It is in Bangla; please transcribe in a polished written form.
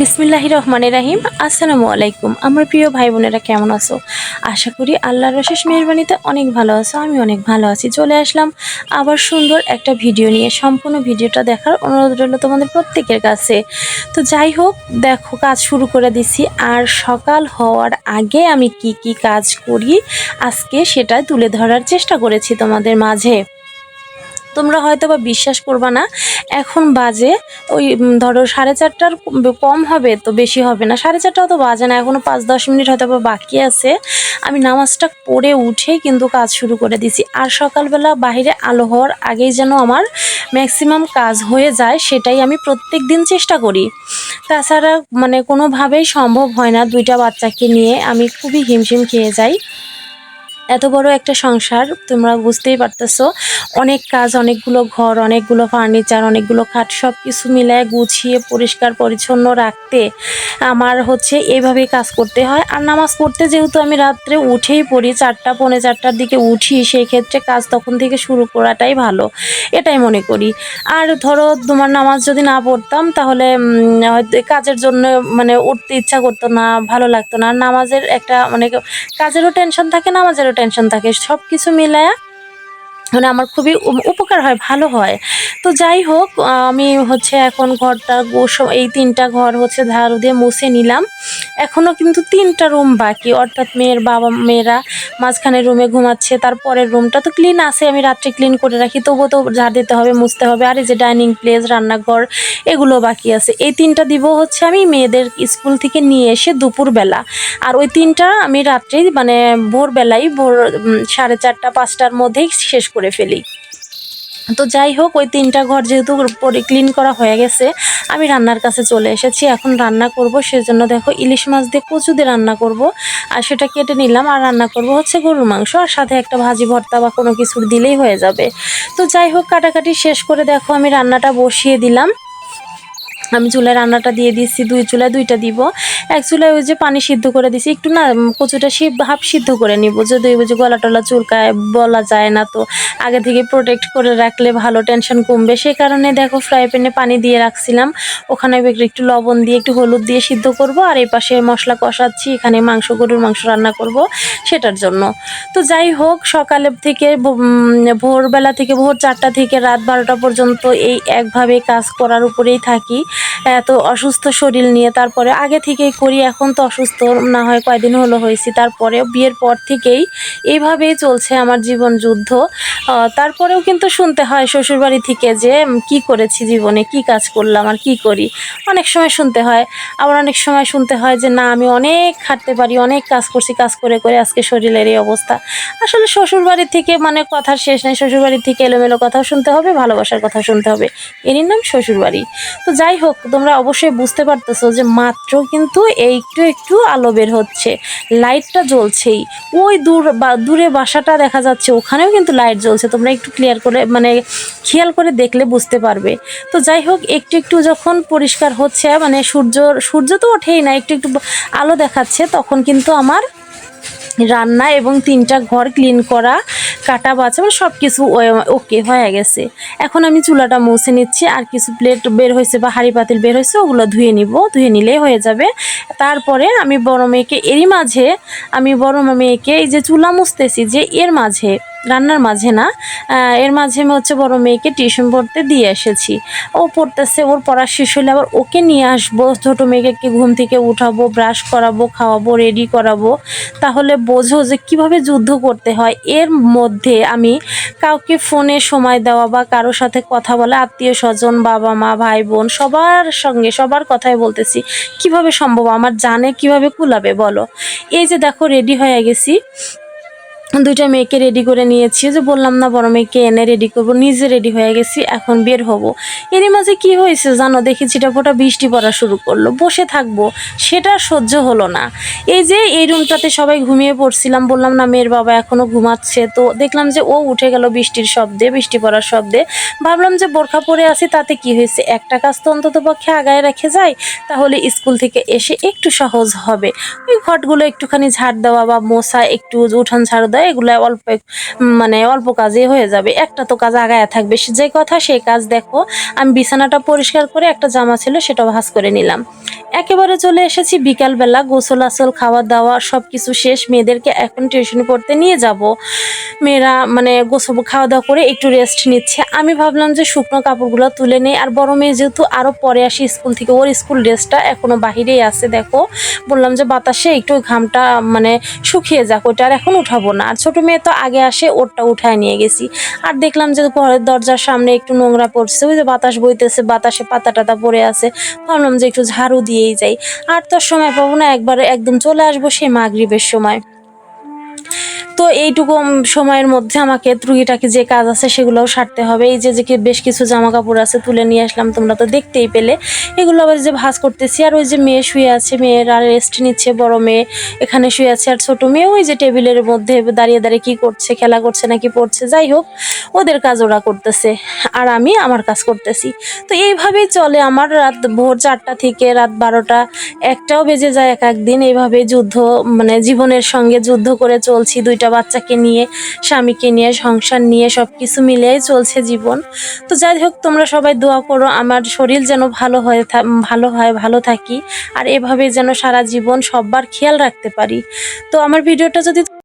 বিসমিল্লাহির রহমানির রহিম। আসসালামু আলাইকুম। আমার প্রিয় ভাই বোনেরা কেমন আছো? আশা করি আল্লাহর অশেষ মেহেরবানিতে অনেক ভালো আছো। আমি অনেক ভালো আছি। চলে আসলাম আবার সুন্দর একটা ভিডিও নিয়ে। সম্পূর্ণ ভিডিওটা দেখার অনুরোধ রইল তোমাদের প্রত্যেকের কাছে। তো যাই হোক, দেখো কাজ শুরু করে দিছি। আর সকাল হওয়ার আগে আমি কি কি কাজ করি আজকে সেটা তুলে ধরার চেষ্টা করেছি তোমাদের মাঝে। তোমরা হয়তো বা বিশ্বাস করবা না, এখন বাজে ওই ধরো 4:30টার কম হবে, তো বেশি হবে না, 4:30টাও তো বাজে না, এখনো 5-10 মিনিট হয়তো বা বাকি আছে। আমি নামাজটা পড়ে উঠেই কিন্তু কাজ শুরু করে দিছি। আর সকালবেলা বাহিরে আলো হওয়ার আগেই যেন আমার ম্যাক্সিমাম কাজ হয়ে যায়, সেটাই আমি প্রত্যেক দিন চেষ্টা করি। তাছাড়া কোনোভাবেই সম্ভব হয় না, দুইটা বাচ্চাকে নিয়ে আমি খুবই হিমশিম খেয়ে যাই। এত বড় একটা সংসার, তোমরা বুঝতেই পারতেছো। অনেক কাজ, অনেকগুলো ঘর, অনেকগুলো ফার্নিচার, অনেকগুলো খাট, সব কিছু মিলায় গুছিয়ে পরিষ্কার পরিচ্ছন্ন রাখতে আমার এইভাবেই কাজ করতে হয়। আর নামাজ পড়তে যেহেতু আমি রাত্রে উঠেই পড়ি, 4টা পৌনে 4টার দিকে উঠি, সেই ক্ষেত্রে কাজ তখন থেকে শুরু করাটাই ভালো, এটাই মনে করি। আর ধরো তোমার নামাজ যদি না পড়তাম তাহলে হয়তো কাজের জন্য উঠতে ইচ্ছা করতো না, ভালো লাগতো না। নামাজের একটা কাজেরও টেনশন থাকে, নামাজেরও টেনশন থাকে, সব কিছু মিলায়া আমার খুবই উপকার হয়, ভালো হয়। তো যাই হোক, আমি এখন ঘরটা এই 3টা ঘর ঝাড়ু দিয়ে মুছে নিলাম। এখনও কিন্তু 3টা রুম বাকি, অর্থাৎ মেয়েরা মাঝখানের রুমে ঘুমাচ্ছে, তারপরের রুমটা তো ক্লিন আছে, আমি রাত্রে ক্লিন করে রাখি, তবুও তো ঝাড় দিতে হবে, মুছতে হবে। আর এই যে ডাইনিং প্লেস, রান্নাঘর, এগুলো বাকি আছে। এই 3টা দিব আমি মেয়েদের স্কুল থেকে নিয়ে এসে দুপুরবেলা। আর ওই 3টা আমি রাত্রেই ভোরবেলায় 4:30-5টার মধ্যেই শেষ করে ফেলি। তো যাই হোক, ওই 3টা ঘর যেহেতু ক্লিন করা হয়ে গেছে, আমি রান্নার কাছে চলে এসেছি। এখন রান্না করব, সেজন্য দেখো ইলিশ মাছ দিয়ে কচু দিয়ে রান্না করব। আর সেটা কেটে নিলাম। আর রান্না করব গরুর মাংস, আর সাথে একটা ভাজি ভর্তা বা কোনো কিছু দিলেই হয়ে যাবে। তো যাই হোক, কাটাকাটি শেষ করে দেখো আমি রান্নাটা বসিয়ে দিলাম। আমি চুলায় রান্নাটা দিয়ে দিচ্ছি, 2 চুলায় 2টা দিব। এক চুলায় ওই যে পানি সিদ্ধ করে দিছি, একটু না কচুটা হাফ সিদ্ধ করে নিব, যদি ওই যে গলা টলা চুলকায়, বলা যায় না, তো আগে থেকে প্রোটেক্ট করে রাখলে ভালো, টেনশন কমবে। সেই কারণে দেখো ফ্রাই প্যানে পানি দিয়ে রাখছিলাম, ওখানে একটু লবণ দিয়ে একটু হলুদ দিয়ে সিদ্ধ করব। আর এই পাশে মশলা কষাচ্ছি, এখানে গরুর মাংস রান্না করব সেটার জন্য। তো যাই হোক, সকালের থেকে ভোরবেলা থেকে ভোর 4টা থেকে রাত 12টা পর্যন্ত এই একভাবে কাজ করার উপরেই থাকি, এত অসুস্থ শরীর নিয়ে। তারপরে আগে থেকেই করি, এখন তো অসুস্থ না হয় কয়দিন হলো হয়েছি, তারপরে বিয়ের পর থেকেই এইভাবেই চলছে আমার জীবন যুদ্ধ। তারপরেও কিন্তু শুনতে হয় শ্বশুরবাড়ি থেকে যে কি করেছি জীবনে, কি কাজ করলাম আর কি করি, অনেক সময় শুনতে হয়। আবার অনেক সময় শুনতে হয় যে না, আমি অনেক খাটতে পারি, অনেক কাজ করছি, কাজ করে করে আজকে শরীরের এই অবস্থা। আসলে শ্বশুরবাড়ি থেকে কথার শেষ নেই, শ্বশুরবাড়ি থেকে এলোমেলো কথাও শুনতে হবে, ভালোবাসার কথাও শুনতে হবে, এরই নাম শ্বশুরবাড়ি। তো যাই হোক, তোমরা অবশ্যই বুঝতে পারতেছো যে মাত্র কিন্তু একটু একটু আলো বের হচ্ছে, লাইটটা জ্বলছেই। ওই দূরে বাসাটা দেখা যাচ্ছে, ওখানেও কিন্তু লাইট জ্বলছে, তোমরা একটু ক্লিয়ার করে খেয়াল করে দেখলে বুঝতে পারবে। তো যাই হোক, একটু একটু যখন পরিষ্কার হচ্ছে, সূর্য তো ওঠেই না, একটু একটু আলো দেখাচ্ছে, তখন কিন্তু আমার রান্না এবং 3টা ঘর ক্লিন করা, কাটা বাছা সব কিছু ওকে হয়ে গেছে। এখন আমি চুলাটা মুছে নিচ্ছি, আর কিছু প্লেট বের হয়েছে বা হাঁড়ি পাতিল বের হয়েছে, ওগুলো ধুয়ে নিব, ধুয়ে নিলেই হয়ে যাবে। তারপরে আমি বড় মেয়েকে এই যে চুলা মুছতেছি, যে এর মাঝে, রান্নার মাঝে না, এর মাঝে আমি বড় মেয়েকে টিউশন পড়তে দিয়ে এসেছি। ও পড়তেছে, ওর পড়া শেষ হলে আবার ওকে নিয়ে আসবো, ছোটো মেয়েকে ঘুম থেকে উঠাবো, ব্রাশ করাবো, খাওয়াবো, রেডি করাবো। তাহলে বোঝো যে কীভাবে যুদ্ধ করতে হয়। এর মধ্যে আমি কাউকে ফোনে সময় দেওয়া বা কারোর সাথে কথা বলা, আত্মীয় স্বজন, বাবা মা, ভাই বোন, সবার সঙ্গে সবার কথাই বলতেছি, কিভাবে সম্ভব, আমার জানে কিভাবে কুলাবে বলো। এই যে দেখো রেডি হয়ে গেছি, 2টা মেয়েকে রেডি করে নিয়েছি, যে বললাম না বড় মেয়েকে এনে রেডি করব, নিজে রেডি হয়ে গেছি, এখন বের হব। এরই মাঝে কি হয়েছে জানো, দেখি ছিটাফোঁটা বৃষ্টি পড়া শুরু করলো, বসে থাকবো সেটা সহ্য হলো না। এই যে এই রুমটাতে সবাই ঘুমিয়ে পড়ছিলাম, বললাম না মেয়ের বাবা এখনো ঘুমাচ্ছে, তো দেখলাম যে ও উঠে গেল বৃষ্টির শব্দে, বৃষ্টি পড়ার শব্দে। ভাবলাম যে বোরখা পরে আছি, তাতে কি হয়েছে, একটা কাজ তো অন্তত পক্ষে আগায় রেখে যায়, তাহলে স্কুল থেকে এসে একটু সহজ হবে। ওই ঘটগুলো একটুখানি ঝাড় দেওয়া বা মোছা, একটু উঠান ঝাড়ু দেওয়া, এগুলো অল্প কাজে হয়ে যাবে, একটা তো কাজ আগায় থাকবে, যে কথা সেই কাজ। দেখো আমি বিছানাটা পরিষ্কার করে, একটা জামা ছিল সেটা ভাঁজ করে নিলাম। একেবারে চলে এসেছি বিকালবেলা, গোসল আসল খাওয়া দাওয়া সব কিছু শেষ। মেয়েদেরকে এখন টিউশন পড়তে নিয়ে যাব। মেয়েরা মানে গোসল খাওয়া দাওয়া করে একটু রেস্ট নিচ্ছে। আমি ভাবলাম যে শুকনো কাপড়গুলো তুলে নেই। আর বড় মেয়ে যেহেতু আরও পরে আসি স্কুল থেকে, ওর স্কুল ড্রেসটা এখনও বাহিরেই আছে। দেখো বললাম যে বাতাসে একটু ঘামটা মানে শুকিয়ে যাক, ওইটা আর এখন উঠাবো না। আর ছোটো মেয়ে তো আগে আসে, ওরটা উঠায় নিয়ে গেছি। আর দেখলাম যে ঘরের দরজার সামনে একটু নোংরা পড়ছে, ওই যে বাতাস বইতেছে, বাতাসে পাতা টাতা পড়ে আছে। ভাবলাম যে একটু ঝাড়ু দিয়েই যাই। আর তোর সময় পাবো না, একবারে একদম চলে আসবো সেই মাগরিবের সময়। তো এইটুকু সময়ের মধ্যে আমাকে টুকিটাকি যে কাজ আছে সেগুলোও সারতে হবে। এই যে বেশ কিছু জামা কাপড় আছে তুলে নিয়ে আসলাম, তোমরা তো দেখতেই পেলে। এগুলো আবার যে ভাঁজ করতেছি। আর ওই যে মেয়ে শুয়ে আছে, মেয়ের আর রেস্ট নিচ্ছে। বড় মেয়ে এখানে শুয়ে আছে, আর ছোট মেয়ে ওই যে টেবিলের মধ্যে দাঁড়িয়ে দাঁড়িয়ে কি করছে, খেলা করছে নাকি পড়ছে, যাই হোক ওদের কাজ ওরা করতেছে আর আমি আমার কাজ করতেছি। তো এইভাবেই চলে আমার রাত ভোর 4টা থেকে রাত 12টা 1টাও বেজে যায় এক একদিন। এইভাবে যুদ্ধ মানে জীবনের সঙ্গে যুদ্ধ করে চলছি। 2টা বাচ্চাকে নিয়ে, স্বামীকে নিয়ে, সংসার নিয়ে সব কিছু মিলিয়েই চলছে জীবন। তো যাই হোক তোমরা সবাই দোয়া করো আমার শরীর যেন ভালো হয়, ভালো থাকি। আর এভাবে যেন সারা জীবন সবার খেয়াল রাখতে পারি। তো আমার ভিডিওটা যদি